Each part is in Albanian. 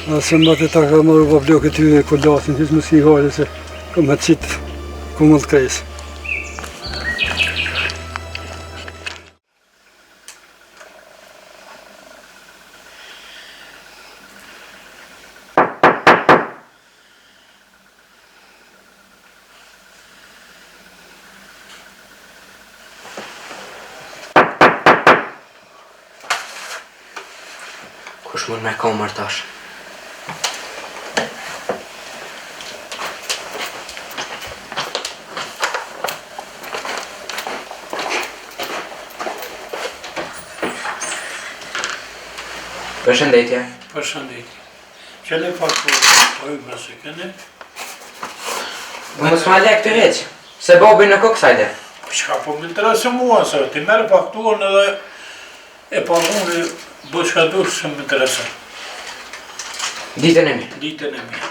Asë më të ta ka marru pa blokët ty e kollasin, që më s'ki hale se kom të qitë ku më të krejsë. Kush mund me komër tash? Përshëndetje. Përshëndetje. Qële pak po rrugë se këne? Mos ma le këtë heq, se Bobi në kësaj le. Shka po më interesë mua, se ti merë fakturën edhe e pagunë bëj shka dush se më interesë. Ditën e mirë. Ditën e mirë.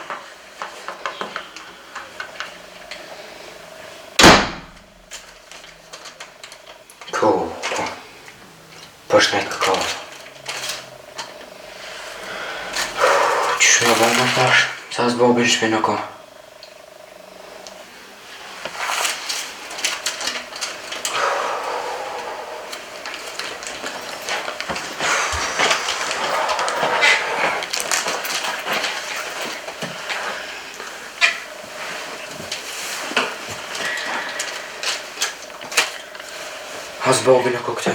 Po. Përshëndet këko. Qysh me bëj më tash, sa s'Bobi në shpi në ko. Has Bobi në këtë.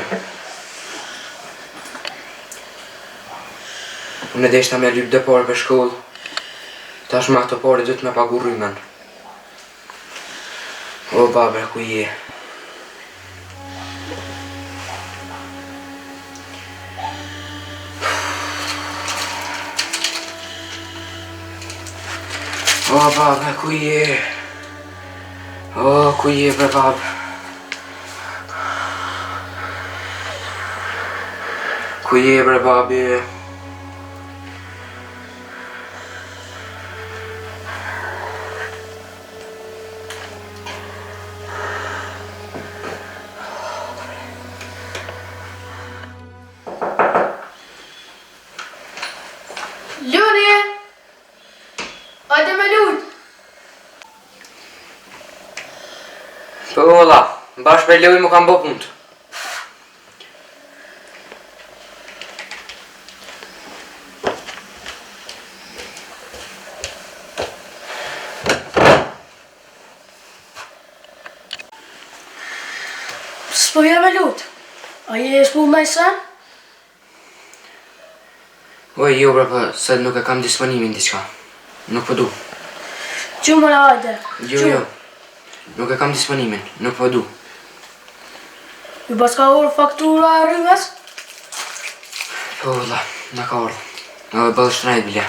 Unë e deshta me lyp dhe pare për shkollë. Tash me ato pare dhëtë me pagu rrymen. O babre, ku je? O babre, ku je? O, ku je bre babre? Ku je bre babi? Luni! Hajde me lut! Po valla, bashkë me Luni më kam bo punt. S'po vjen me lut. A je shpull me sen? Oj, jo bre, po se nuk e kam disponimin diçka. Nuk po du. Gjumë në hajde. Jo. Nuk e kam disponimin, nuk po du. Ju pas ka orë faktura e rrymës? Po valla, në ka orë. Në e bëllë shtrajt bile.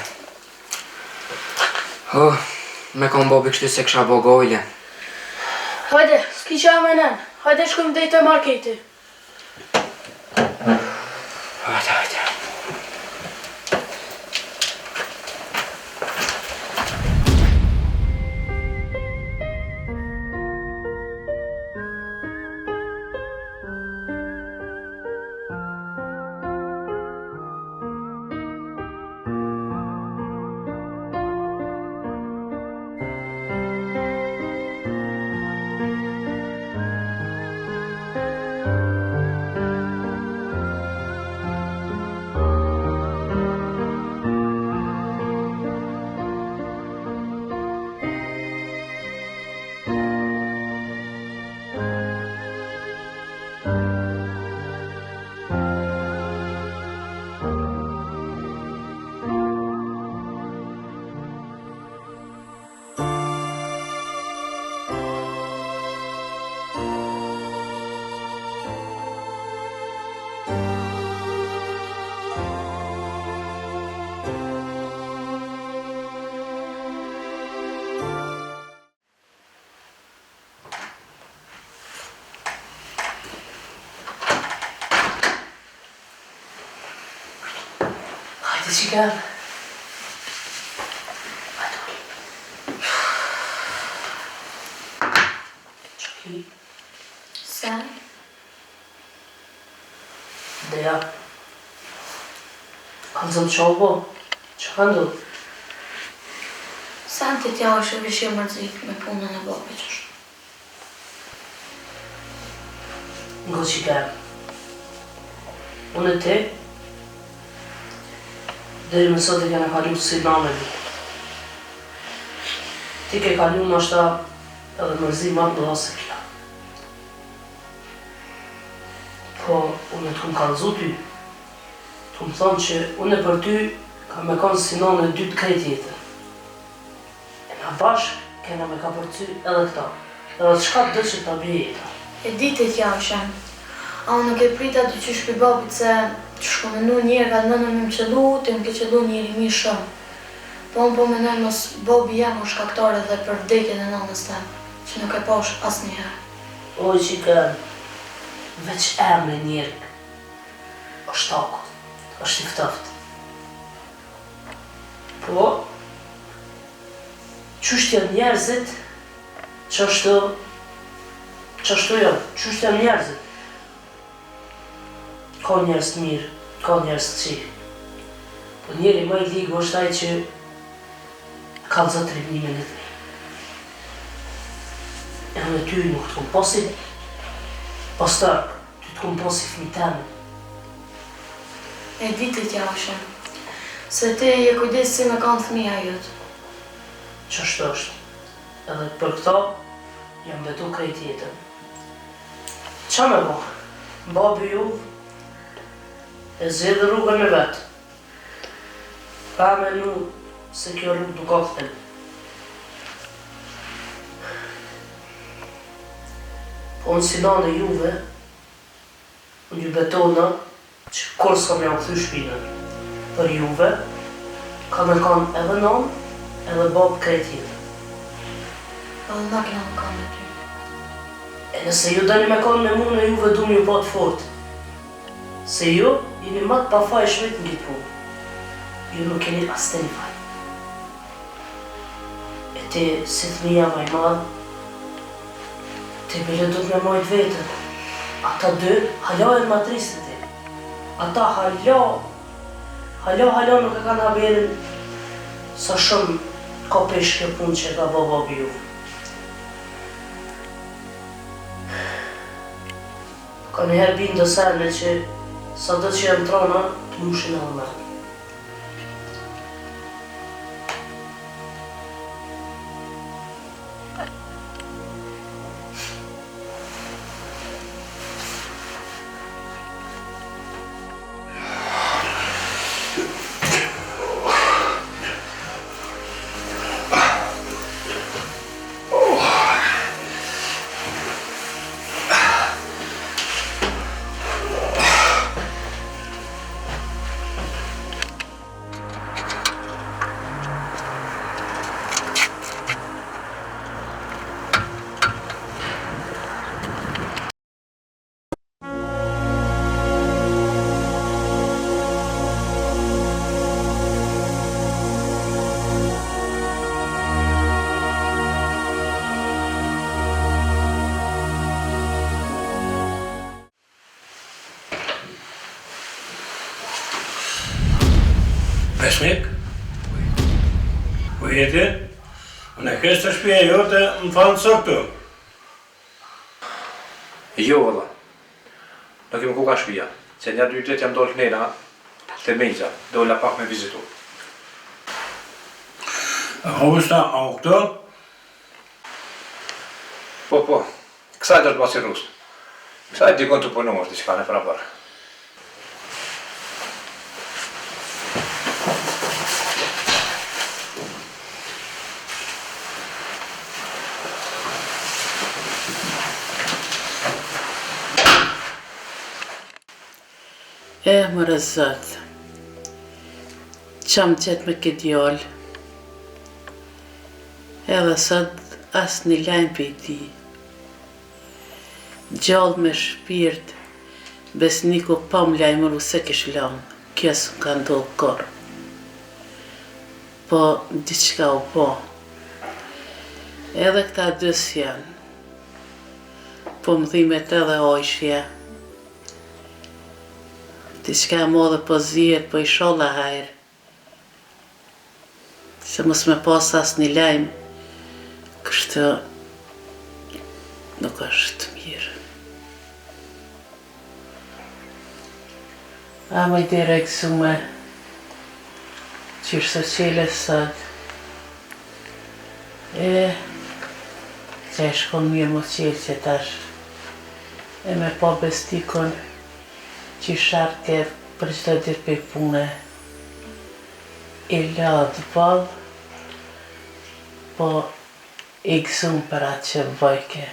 Me kam Bobi kështu se kësha bo gojle. Hajde, s'ki qa me nën. Hajde shkojmë dhejtë e marketi. Hajde. Shikam. Qëki? Sen? Deja. Kanë zëmë qobo? Që ka ndodhë? Santi t'ja është e vishje mërzit me punën e babit qështë. Ngo që kemë. Unë e ti, deri më sot e kene kalu si nameli. Ti ke kalu më ashta edhe mërzi ma të mëdha se kja. Po, unë e t'kum kalëzu ty. T'kum thonë që unë e për ty ka me kanë si nanë e dytë krejt jetën. E na bashkë kena me ka përcy edhe këta. Edhe të shka të dë që ta bje jeta. E ditë t'ja është janë. A unë nuk e prita të qysh për babit se që shkomenu njerë ka nënën me më qëllu, të më ke qëllu njeri mi shumë. Po unë po menoj mos babi jam o shkaktore dhe për vdekjen e nënës tem, që nuk e posh as njëherë. Oj që kënë, veç emre njerë, është takot, është i ftëft. Po, qështë janë njerëzit, qështu janë, qështë janë njerëzit. Ka njerëz të mirë, ka njerëz të qi. Po njeri më i ligë është ai që ka zë tribnimin e të mi. E në ty nuk të kumë posi, pastar, ty të kumë posi fmi temë. E ditë t'ja është janë, se ti je kujdes si me kanë fëmija jëtë. Qështë është, edhe për këta jam betu krejt jetën. Qa me bo? Babi ju e zedhe rrugën e vetë. Ka menu se kjo rrugë nuk ka thënë. Po unë si nane juve, unë ju betona që kur s'kam jam këthy shpinën. Për juve, ka me kanë edhe nanë, edhe babë krejt jetën. Edhe na kena më kanë me ty. E nëse ju dani me kanë me mu në juve du më ju pa të fortë. Se ju, jeni matë pa faj shmet në gjithë punë. Ju nuk keni as të një faj. E ti, si thmija maj madhë, ti bile du të me majtë vetën. Ata dy, hala e në matrisën ti. Ata hala nuk e kanë haberin sa shumë ka pesh kjo punë që ka babi ju. Ka njëherë binë dëserne që sa do që janë trona, të mushin edhe me. Besnik? Ku jeti? Unë e kesh të shpia jote më fanë së këtu. Jo, valla. Nuk ime ku ka shpia, se një 2 ditë jam dollë kënena të Menza, dolla pak me vizitu. Hosta, a u këto? Po, kësaj do të basi rusë. Kësaj dikon të punu është diçka në frabar. E, më rëzat, qam qëtë me këtë djallë, edhe sot as një lajmë për ti. Gjallë me shpirt, besniku pa më lajmëru se kish lanë, kjesë ka ndohë korë. Po, diçka u po. Edhe këta dës janë, po më dhimet edhe ojshja. Diçka e modhe po zihet, po i sholla hajrë. që mos me pas as një lajm, kështu nuk është mirë. A më i dire kësume, që është qele sot, që e shkon mirë më qelë që tash, e me pa bestikon, që sharke për qëto ditë për pune, i ladë balë, po i gëzum për atë që bëjke.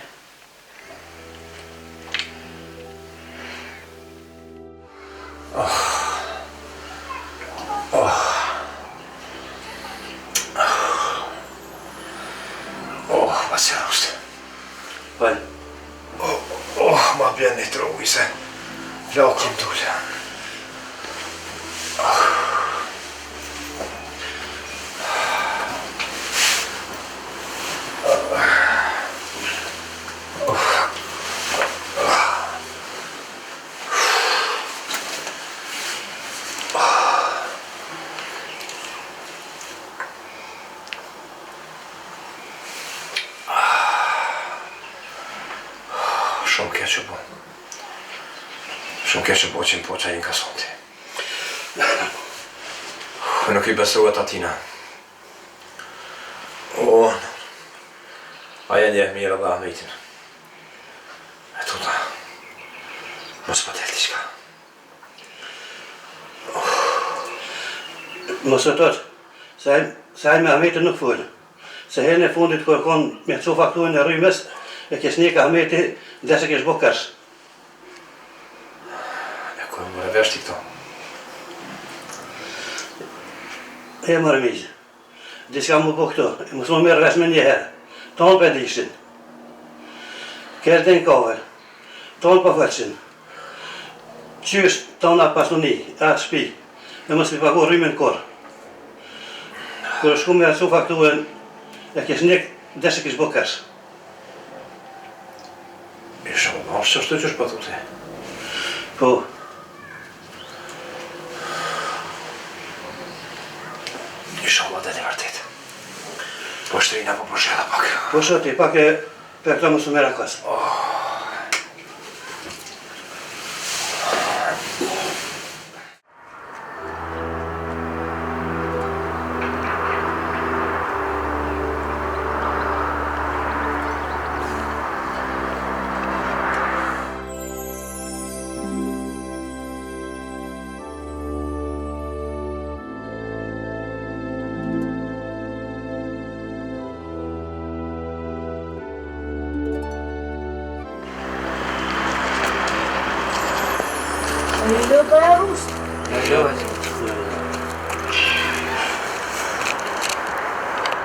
Vad ser du? Vaj, Ma bjen një trovi se lakim tullë. Shumë keq që po. Shumë keq që po që më po që i ka sonti. Nuk i besohet atina. Aja njeh mirë dhe Ahmetin. E tuta, mos pa del diçka. Mos e tëtë, se me Ahmetin nuk folë. Se herën e fundit kër konë me cu fakturën e rrymës, e kesnik Ahmeti dhe se kesh bo kërsh. E kërë më revesh ti këto. E më rëmizë, diska më po këto, e mos më mirë vesh me një herë. Tonë për dishin. Kërë të në kove, tonë për fëllësin. Qysh tonë atë pasuni, atë shpi, e mos mi pagu rrymën korë. Kërë shku me cu fakturën, e kesnik dhe se kesh bo kërsh. Isha më bashkë që është të që është për thuti. Po, Isha më dhe një vërtit. Po shtrina po përshela pak. po shoti, pak e për këto më sumera kësë.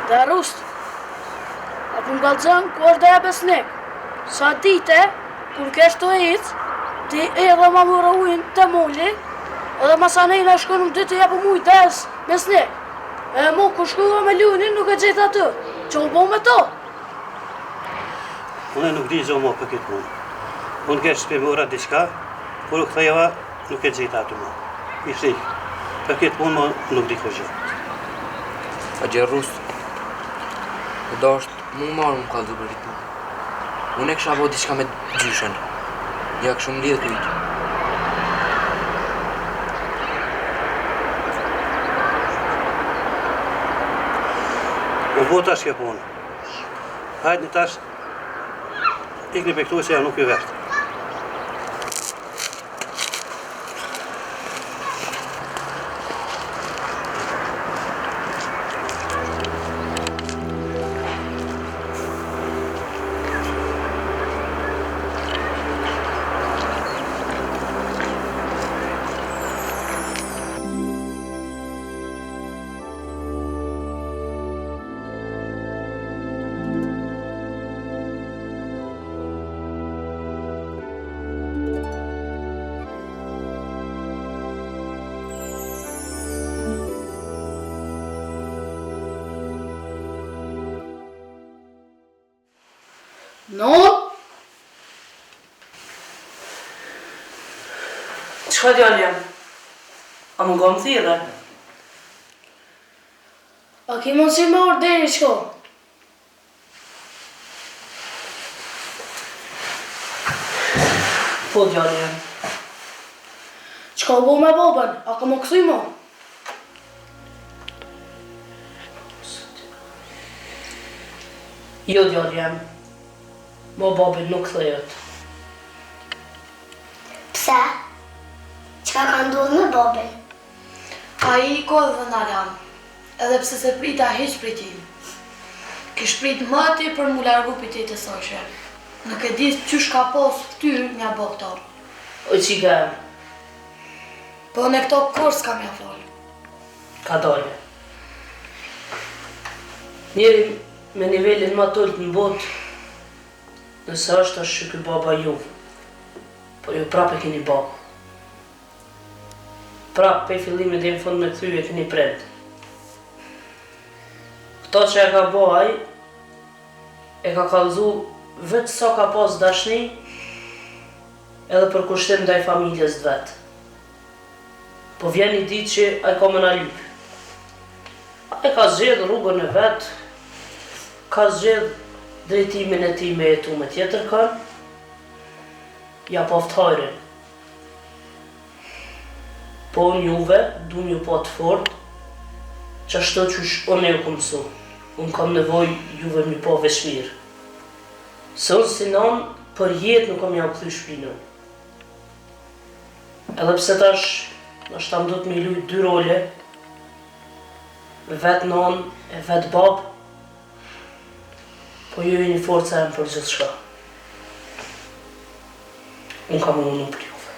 Dhe rust, apo më galëzën kur dhe e besnik. Sa dite, kur kesh të ecë, ti edhe ma mërë ujnë të mulli, edhe masanejnë e shkonë më dy të jepë mujtë des besnik. E mu, kur shkuva me lunin, nuk e gjithë aty. Që u bo me to? Unë nuk di zomo për këtë punë. Unë kesh për mëra diçka, kur u këthejeva, nuk e gjithë aty mu. I shikë, për këtë punë nuk di kërgjë. A gjë Rust, e do është mu marë më kaldu për rritë. Unë e kësha vo diçka me gjyshen. Ja këshu më lidhë kujtë. Unë vo tash ke punë. Hajtë një tash, ikni për këtu se ja nuk i vertë. Non? Qëka djallë jam? A më gomë thire? A ki mundësi me orë deri shko? Po, djali jam. Qka bo me babën? A ka më këthuj mo? Jo, djali jam. Mo babin nuk thejet. Pse? Qka ka ndodhë me babin? A i kodhë vëndaran, edhe pse se prita hiq pritin. Kish prit më ati për mu largu pitit e soshe. Nuk e di qysh ka pos këty nja bo këto. O qika jam, Po në këto kur s'ka mja fol. ka dalje. Njeri me nivelin ma tëllët në botë, nëse është që ky baba juve, po ju prap e keni baba. Prap pe fillimit dhe në fund me këthy e keni prend. Këto që e ka bo aj, e ka kallëzu vetë sa ka pas dashni, edhe për kushtim ndaj familjes të vetë. Po vjen një ditë që aj ka më na lypë. Aj ka zgjedh rrugën e vetë, ka zgjedh drejtimin e tij me jetu me tjetër kan, ja poft hajrin. Po unë juve, du një po të fort, që ashtë qysh unë e ju kom mësu. Unë kam nevoj juve mi po vesh mirë. Se unë si nan, për jetë nuk kam jam këthy shpinën. Edhe pse tash, nështë ta mdo të mi lujt 2 role, vetë nan e vetë bab, po ju e një forca e më për gjithë shka. Unë kam unë për juve.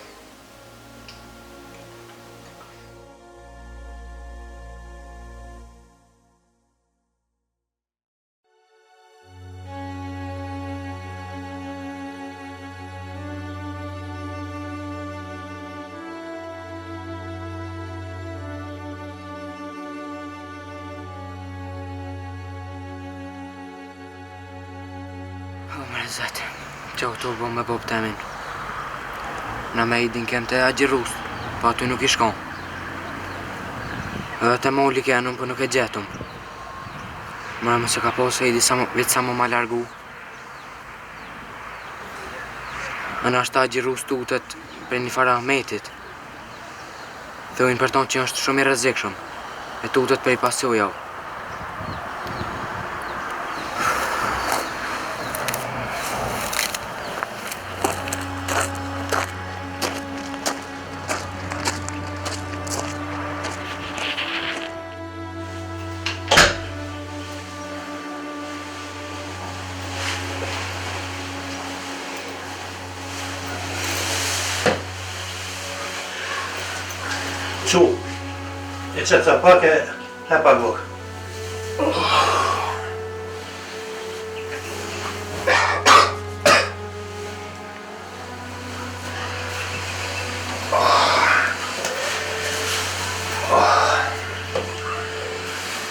O, mërë zëtë, që këtu bo me bob temin. Na me idin kem të agjirus, po aty nuk i shkon. Edhe të molli kenun, po nuk e gjetum. Mërë më se ka po se idi vetë sa më ma largu. Në ashtë agjirus tutet për një fara Ahmetit. Thojnë për tonë që është shumë i rrezikshëm, e tutet për i pasojau. Qu, e qëtë sa pak e hepa gokë.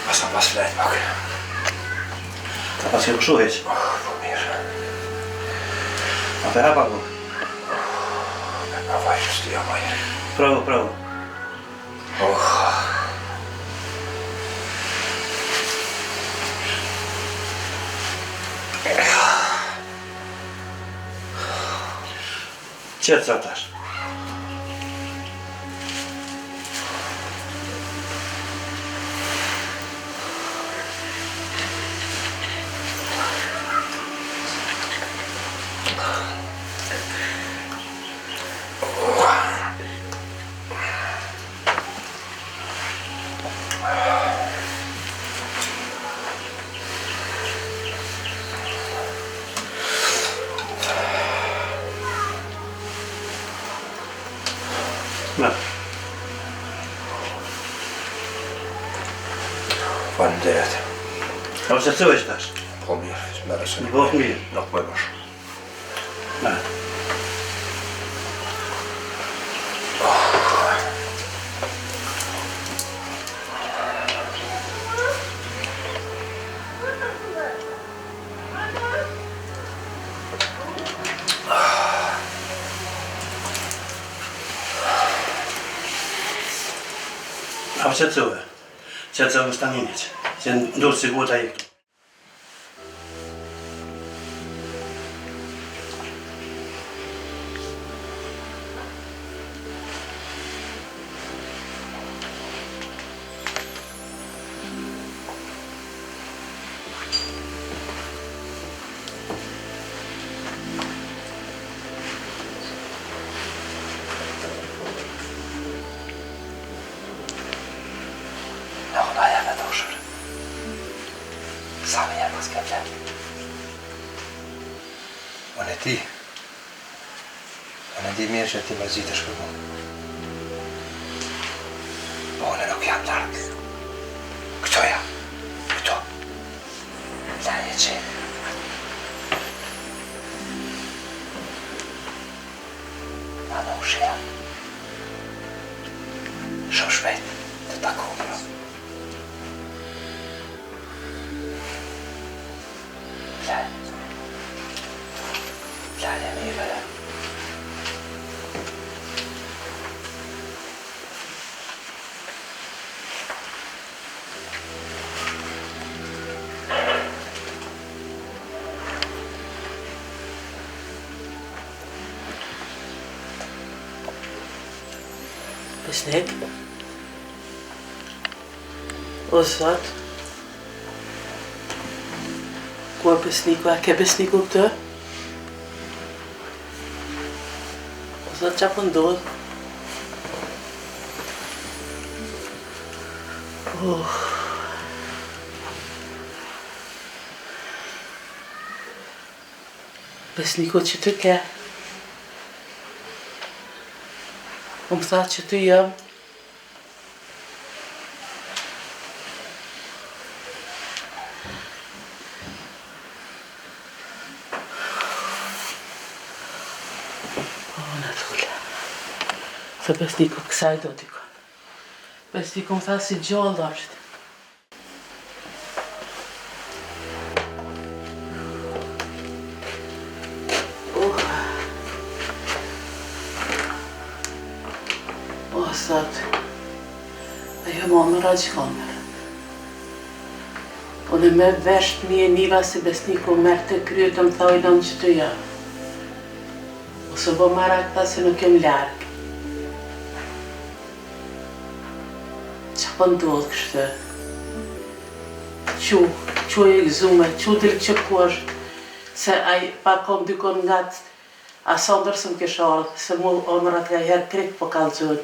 Pasa pas flet pak. Ka pas e kushu heq. Po mirë. A të hepa gokë. Me pa vaj që s'ti jamaj. Pravo, pravo. Qëtë sa tash. Na, Faleminderit. a se të veç tash. Po mirë, s'merë se Në botë mirë. nuk më bësh. Na. A që të cëve? Që të cëve staninit. që ndurë si gota i këtu. Sa me njerë pas ke flet. Unë e di mirë që ti mërzitesh për mu. Po unë nuk jam larkë. Këto jam. Këto. Lanje qenë. Ma në ushe jam. Shumë shpejt të takohë. Lanje mirë dhe. Besnik? O Zot? Ku e besniku? A ke besniku këtë? O Zot, qa po ndodh? Besniku që ty ke? Më tha që ty jam. Në thulla. Se besniku kësaj do t'i kon. Besniku më tha si gjallë është. Zot, ajo më më raqëkomer. Unë me vesht mi e niva si besniku merë të kryet të më thojlon që të jam. Ose bo mara këta se nuk jem largë. Qa po ndodhë kështë? Qu e gëzume, qu dilë që ku është, se aj pa kom dykon nga të asondër së më kësharë, se mu omërat nga herë krejt po kalëzën.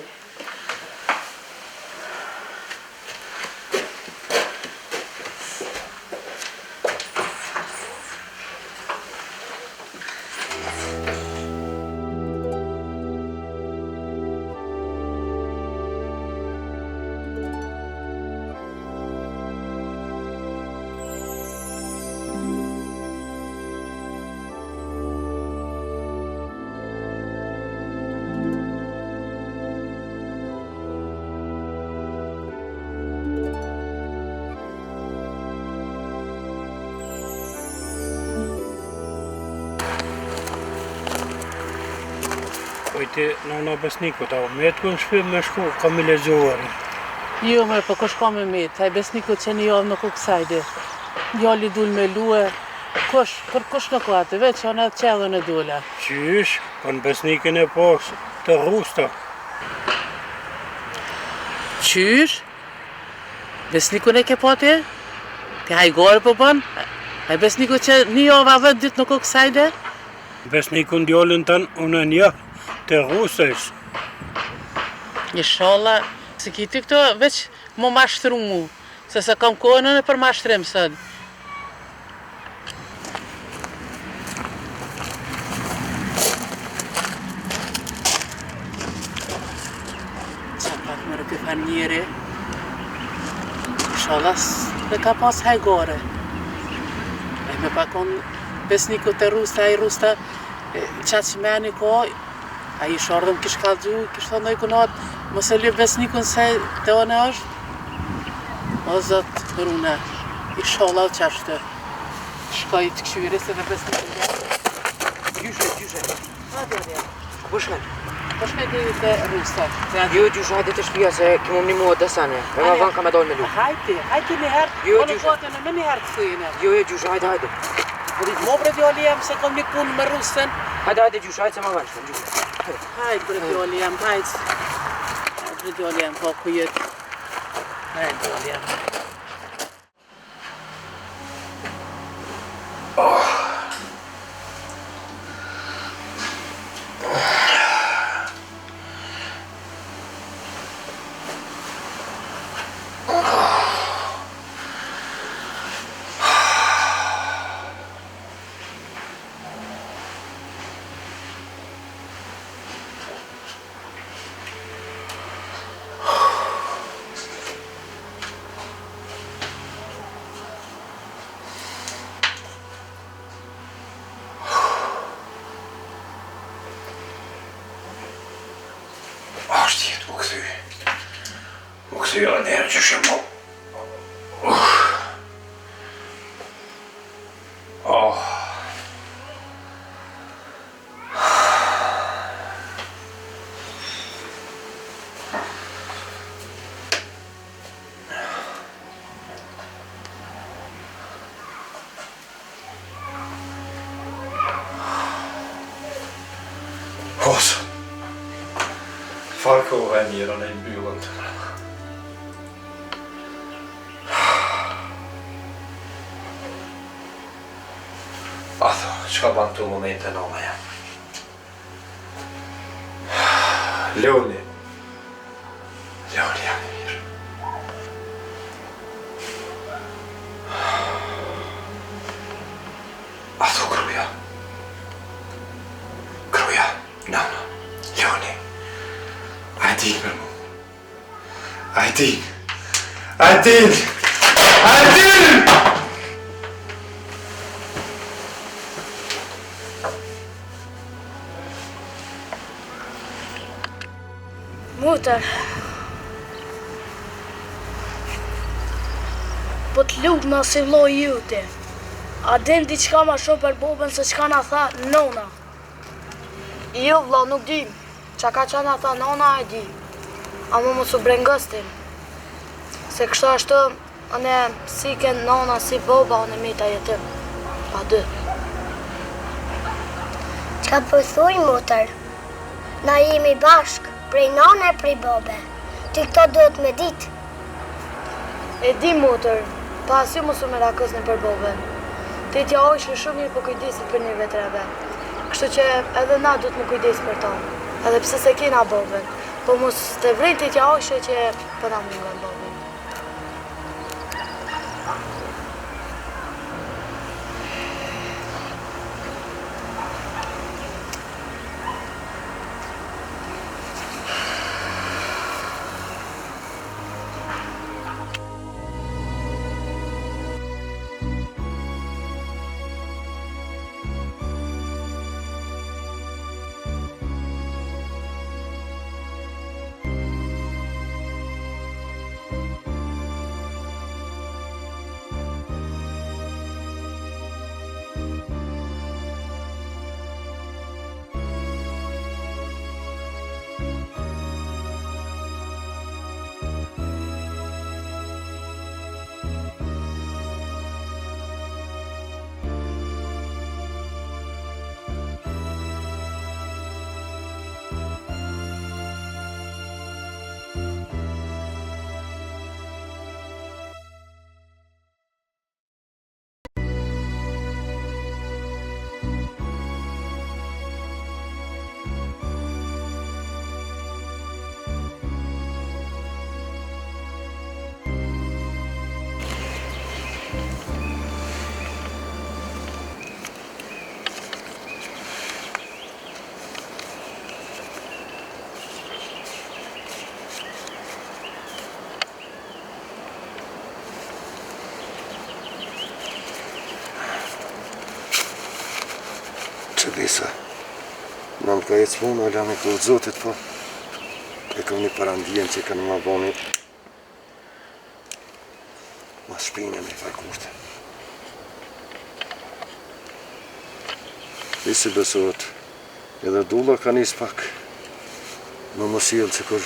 Pojti nana besniku ta me të kënë shpim me shku, kam i lezuarë. Jo me, po kush ka me metë, aj besniku që një javë nuk u kësajde. Njalli dul me lue, për kush nuk u atë, veç anë atë qedhën e dule. Qysh, kanë besnikin e pas të rrusta. Qysh? Besnikun e ke pati? Ti hajgore po bën? Aj besniku që një javë a vetë ditë nuk u kësajde? Besnikun djallin tanë unë një të rrustës. Inshallah, se kiti këto veç më mashtru mu, se kam kohën e për mashtrim sënë. Qa pak më rëpifan njëri, inshallah dhe ka pas hajgore. E me pakon besniku të rrusta, a i rrusta qatë që meni ko, a i shardëm kish kalëgju, kish thonë dojë kunat, mos e lyp besnikun se të one është. O Zot, rune, inshallah qashtë. Shkoj të këshyri se dhe besnikun. Gjyshe. Hadi. Boş ver. Po shkajte ju të rrusat. Jo, gjusha, hajde të shtëpia se kemo një muë të sene. E ma vanë ka me dollë me lu. Hajte një herë, Jo, po në kotën e me një herë të thujene. Jo, gjusha, hajde. Mo bre djali jam se kom një punë me rusën. Hajde, gjusha, hajde se ma vanë shkëm, Hajde bre djali jam, hajde. Hajde bre djali jam, po ku jetë. Hajde djali jam. Këthy edhe njerë që shemë. Hosë, farkova e njërën e i byllën të mërë. Atho, qka banë të momente nona jam? Leoni jam i mirë. Atho, Kruja, nana, Leoni, a e din për mu? A e din? Mutër, po të lutë në si vloj jute, a din diçka ma shumë për bobën se qka na tha nona? Jo vlo, nuk di, qa ka qa na tha nona e di, a mu mos u brengëstim, se kështu ashtu, ane si ken nona, si boba, ane mita jetim, pa dy. Qa përthuj, mutër? Na jemi bashk, prej nane e prej bobe. Ti këto duhet me dit. E di, mutër, pas ju mos u me rakës në për boben. Ti t'ja ojshë shumë mirë po kujdesit për një vetreve. Kështu që edhe na duhet më kujdes për ta. Edhe pse se kena boben. Po mos të vrejnë ti t'ja ojshë që po na mungën boben. Që disa, në më ka ecë punë, ala me kohë zotit, po e kam një parandijen që kanë ma boni ma shpine me farkurte. Disi besohet, edhe dulla ka njës pak, Më mos sjell sikur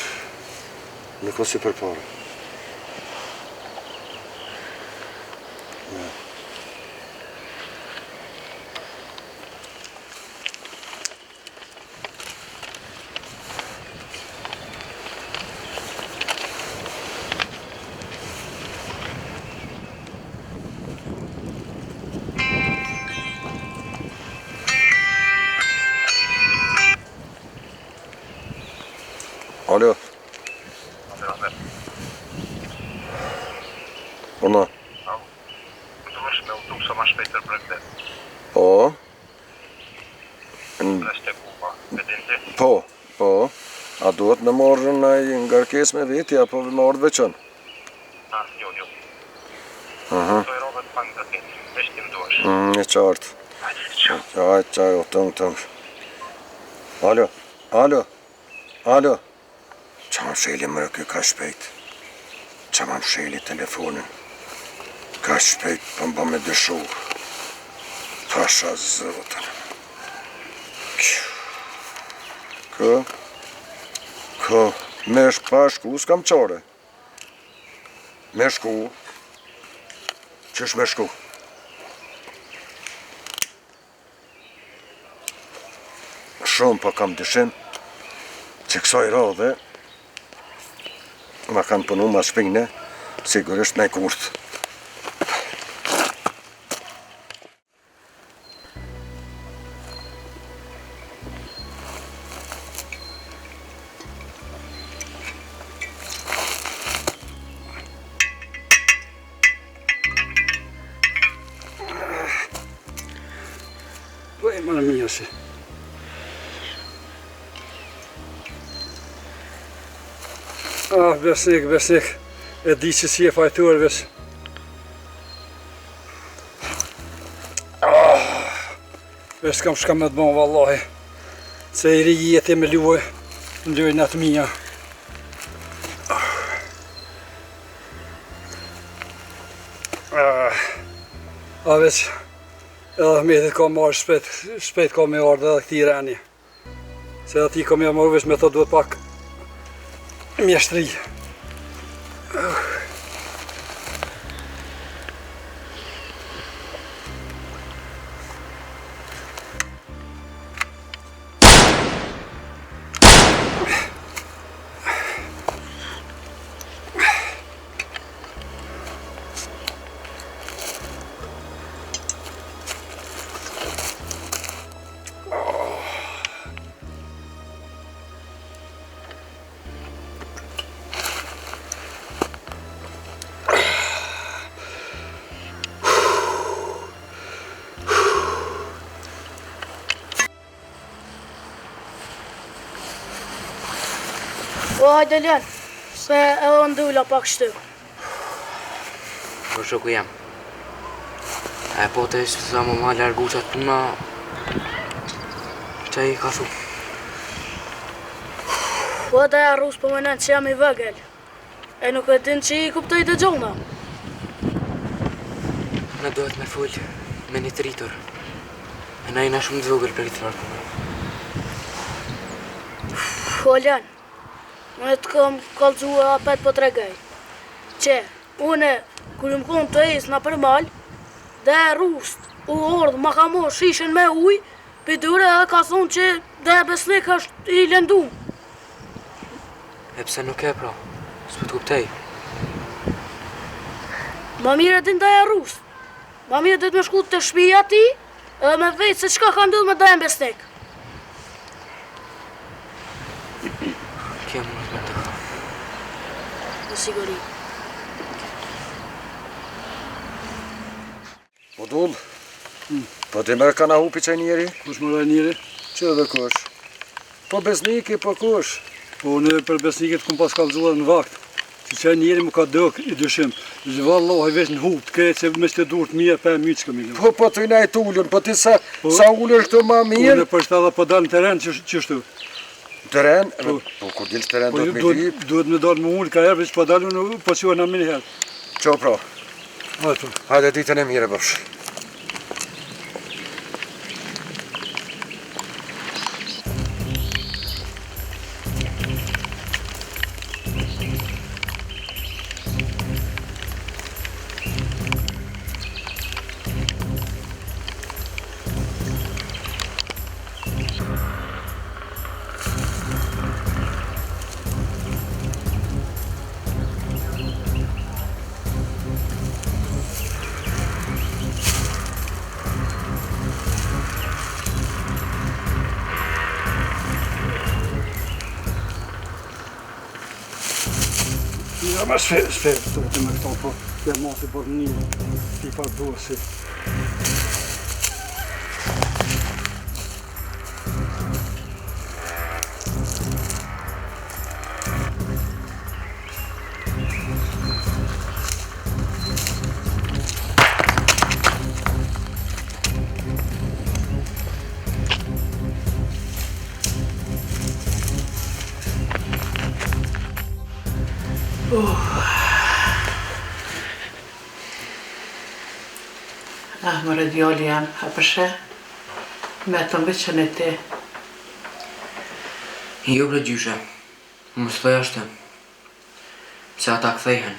në kohë si përpara. Alo. Ona. Të vësh me autobus sa më shpejt për Bregdet. Po. Reste Kuba, vedente? Po. A duhet me marrë në ngarkesë me veti, apo me marrë veçan? Jo. Aha. To e robët pak nga të veç ti më duash. E qartë. Qaj, tëng. Alo. Qa më sheli mërë kjo ka shpejt? Qa më sheli telefonin? Ka shpejt për mba me dëshu. Pasha zotën. Kë, me shku s'kam qare. Me shku. Qësh me shku? Shumë pa kam dyshim që kësaj radhe ma kanë punu ma shpine, sigurisht me kurth. Oj, mana mia si. Besnik, e di që si e fajtuar vesh. Vesh kam shka me të bon, vallahi. Se i rigi jeti me luaj, në lojnë atë mija. A veç, edhe Ahmetit ka marrë shpejt ka me ardhe edhe këti reni. Se ati ka me marrë vesh me të duhet pak mjeshtri. O, hajde len, se edhe ndulla pak shtu. Po shoku jam. E po të ishtë sa më ma largu qatë puna, që i ka thu. Po dhe e rrus po menen që jam i vëgel. E nuk e din që i kuptoj të gjona. Në duhet me full me një të rritur. E na jena shumë të vogël për i të farë. Po len, unë të kam kalzua apet po tregaj. Që, une, kër më konë të ejës në përmal, dhe rrust, u ordë ma ka morë shishen me uj, për dyre edhe ka thonë që dhe besnik është i lëndu. E pse nuk e pra, s'po t'kuptej. Ma mire din dhe rrust. Ma mire dhe të me shku të shpija ti, edhe me vejtë se qka ka ndodhë me dhe besnik. Kja më në të ka. Në siguri. O dull, po ti mërë kana hupi qaj njeri? Kush më raj njeri? Që dhe kush? Po besniki, po kush? Po unë për besnikit kum pas kalzuar në vakt. Që qaj njeri më ka dëk i dyshim. Që vallahi veç në hup, krejt se me shte dur të mija pa e myqë këmi. Po të i najt ullën, po ti sa ullën këtu ma mirë? Unë për shtë edhe po dalë në teren qështu. Teren? Po kur dilë teren do të me dhip? Duhet me dalë më ullë ka herë, që po dalë unë po që në minë herë. Qo pra? Hajde. Hajde ditën e mire bëfsh. Ja, maar speel het met dan voor de maat voor nieuw die paar doos. Më rëdjoli jam, a përshe? Me të mbeqën e ti. Jo bre gjyshe, më së thoj ashtë, se ata kthehen,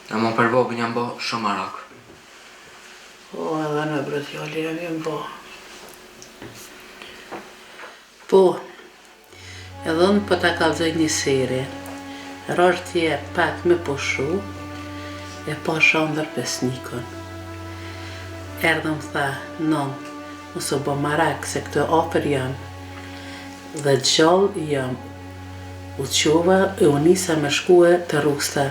e më për bobin jam bo shumë arak. O, edhe në rëdjoli jam bo. Po, edhe në po ta kalzoj një seri, rartje pak me poshu, e pasha ndër besnikon. Erdhëm tha, non, mësë bo marak se këtë afer jam, dhe gjallë jam, u qova e u nisa me shkue të rusta.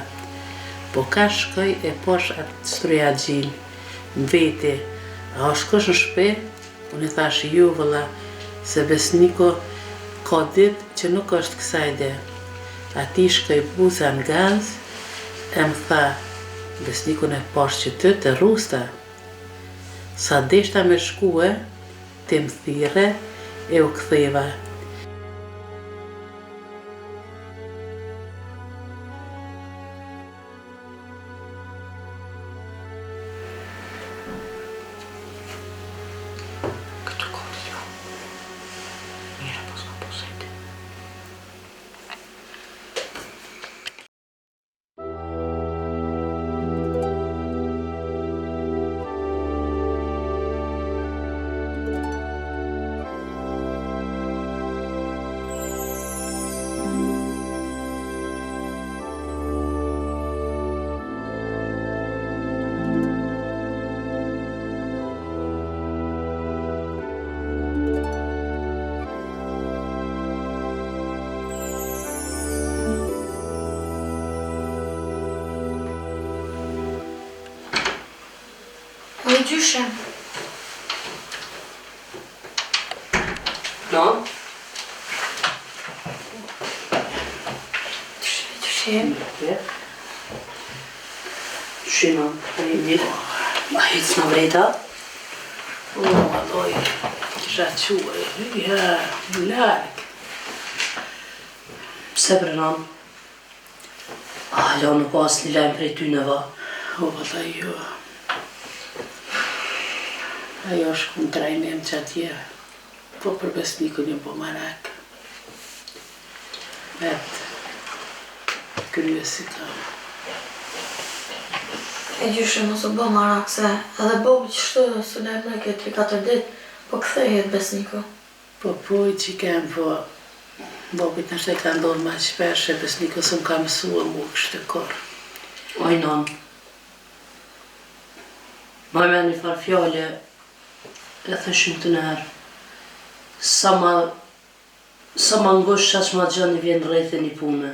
Po ka shkoj e posh atë struja gjin, në veti, a o shkosh në shpe, unë i thash ju vëlla, se besniko ka dit që nuk është kësajde. A ti shkoj buza në gaz, e më tha, besniko në posh që të të rusta. Sa deshta me shkue, të më thire e u ktheva. Oj, gjyshe. No? Gjyshe. Gjyshe, a i mirë. A hitës në vrejta? O, alloj, kisha quaj, ja, larg. Pse për nam? Jo, nuk as një lajmë prej ty në va. O, valla jo. Ajo është ku në trajnem që atje, po për besnikun një po marak. Vetë, kryes si kam. E gjyshe mos u bë marak se edhe bobi që shtu së ne me këtë 3-4 dit, po kthehet besniku. Po i që kem, po bobit nështë e ka ndodhë ma shpesh e besniku së më ka mësua mu kështë të korë. Oj, non. Ma me një farë fjale, e thëshim të nërë. Sa ma ngosht qash ma gjani vjen rrejtë një pune.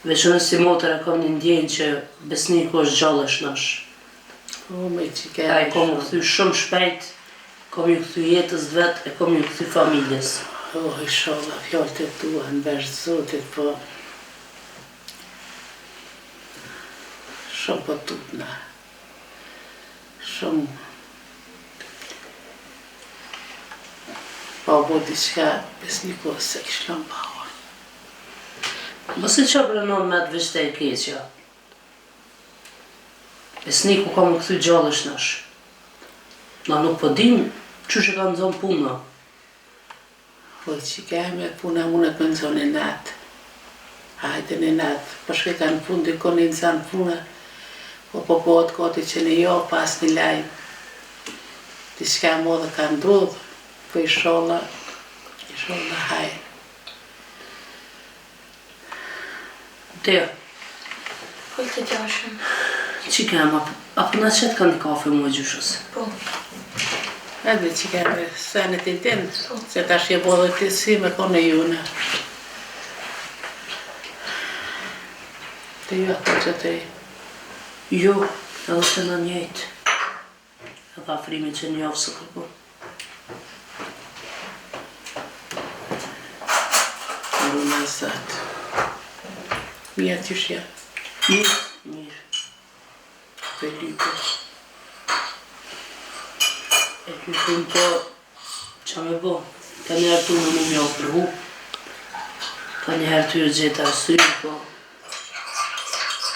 Veçënë si motër e kam një ndjenë që besniku është gjallësh nash. O, me që kem. A i kom u këthy shumë shpejt, kom ju këthy jetës vetë, e kom ju këthy familjes. O, ishallah, fjallë të tua në beshtë zotit, po shumë po tutna. Shumë pa u bo diqka besniku se kishë në baua. Mëse që brenon me të vishte e keqja. Besniku ka më këthy gjallësh nash. Na nuk po dim qështë e ka nëzon puna. Po që keme puna mundet me nëzon e natë. Hajde në natë, përshke ka në punë diko një nëzan puna, po atë koti që në jo pas një lajmë. Diçka më dhe ka ndodhë, po ishallah hajë. Teo. Po të gjashëm. Që kem, apo në qëtë ka një kafe mu e gjyshës? Po. Edhe që keme senet i tinë, se tash je bodhe të si me kone june. Te ju atë që te ju edhe të në njëjtë. Edhe afrimin që një ofë së kërku. Në zatë. Mija të shja. Mirë. Mirë. Për lype. E lypën po qa me bo. Ka njëherë tu në mu mja u përhu. Ka njëherë ty e gjeta sëri, po.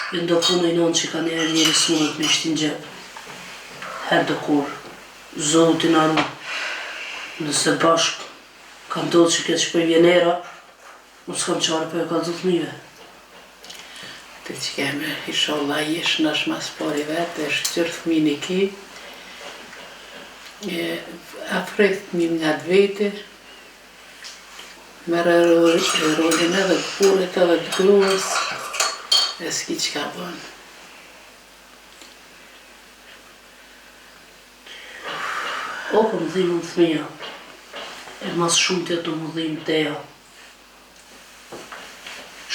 E ndo punë i nonë që ka njëherë njëri smunët me shtin gjepë. Herë do kur. Zotin anë. Nëse bashkë. Ka ndodhë që këtë që për vjenera. Unë s'kam qare për e ka dhëtë mive. Të që keme, inshallah, jesh nash mas pari vetë, e shqyrë fëmini ki. Afrejt fëmim nga të vete. Merë rolin edhe të purit edhe të gruës. E s'ki që ka bënë. O, për më dhimë në thëmija. E mas shumë të të më dhimë të ja.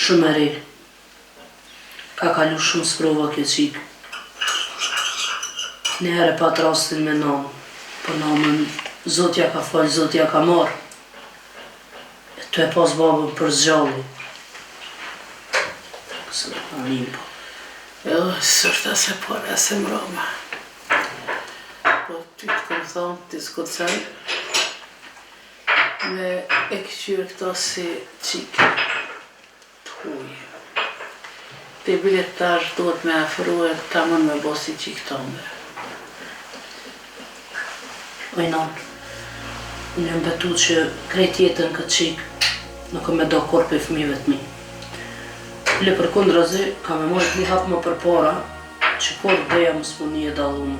Shumë e ri. Ka kalu shumë sprova kjo qikë. Njëherë pat rastin me namë. Po namën, Zotja ka falë, Zotja ka marë. E të e pas babën për zgjalli. Së në panim po. Jo, sërta se pora se mroma. Po ty të këmë thonë, të s'kocaj. Me e këqyrë këto si qikë. Ujë. Te biletar duhet me afruhe ta mën me bosi që i këtonde. Ojnon, unë jam betu që krejt jetën këtë qikë nuk me do korpe i fëmive të mi. Le për kundra zi, ka me mojt një hapë më për para që korp dheja më s'puni e dalume.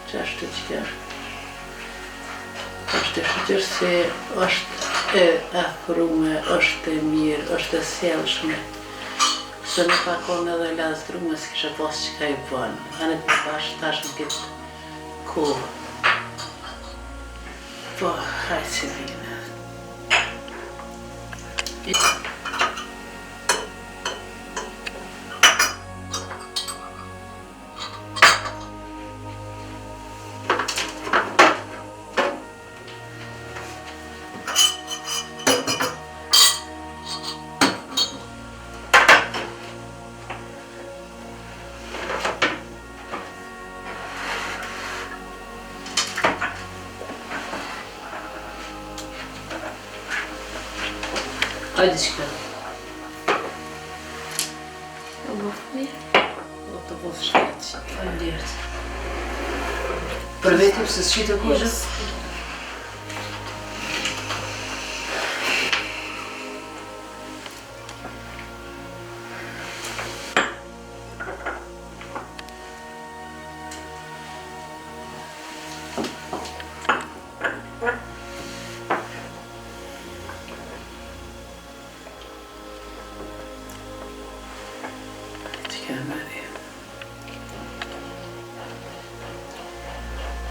Që është të qikërë? është e shqyqërë se është e afrume, është e mirë, është e sjellshme. Se me pakon edhe lasdrume s'kisha pas që ka i bënë. Anet më bashkë tash në këtë kohë. Po, hajtë që vine. Hajde qëka. O bëfë mirë? O të bëfë shkajtë që. Faleminderit. Për vetëm se s'qitë kushë?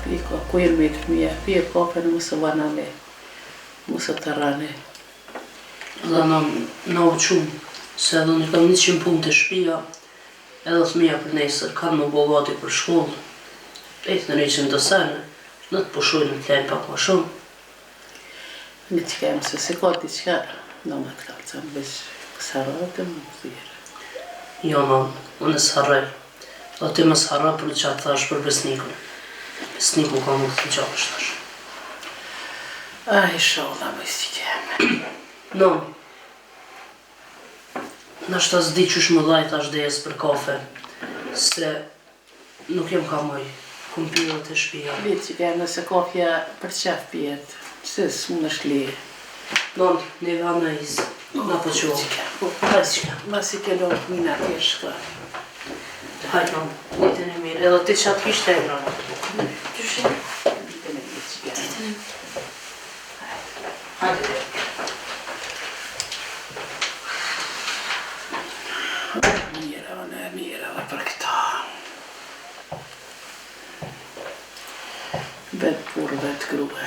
Piko, kujër me të fëmija, pije kafe në mësë banale, mësë të rane. Dhe në uqumë, se edhe në kam 100 punë të shpia, edhe fëmija për nesër, kanë më bogati për shkollë. Pejtë në rejqim të sene, në të pushojnë të lejnë pak më shumë. Në të kemë se se ka t'i qka, në më të kalë, që më veç kësë harate më të thirë. Jo, unë së harrej, o ti më së harra për që atë thash për besnikën. Besniku ka më të gjallë shtash. Ai, sholla me si keme. Non, nashta s'di qysh më dhajt ashtë dejes për kafe, se nuk jem ka moj, kum pilo të shpia. Litë që keme se kafja për qef pjetë, se s'mun është leje. Non, ne vana izë, na po qohë. Hajtë qëka. Mas i ke lorë të mina të shka. Hajtë, non, ditën e mirë, edhe ti qatë kishtë e nërë. Gjyshin? Ditën e mirë që keme. Ditën e mirë. Hajtë. Mira dhe për këta. Bet pur, bet grue.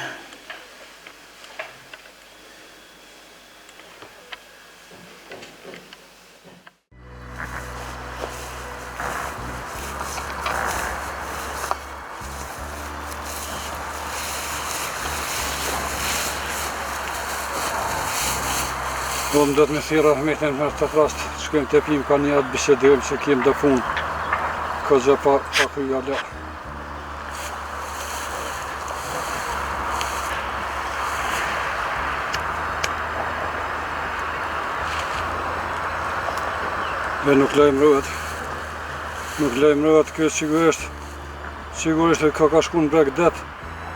Do më do të me thira Ahmetin në të rast, shkojmë të pim ka një atë bisedojmë se kemë dhe punë. Ka gjë pa kryja le. E nuk lajmërohet. Nuk lajmërohet kjo sigurisht e ka shku në breg det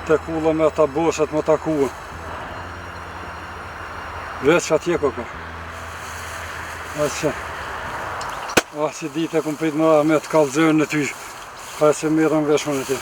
të kulla me ata bosat me takuën. Veç atje ka. Që dite kom prit më me të kalzën në ty. Ka se mirën veshmën e ti.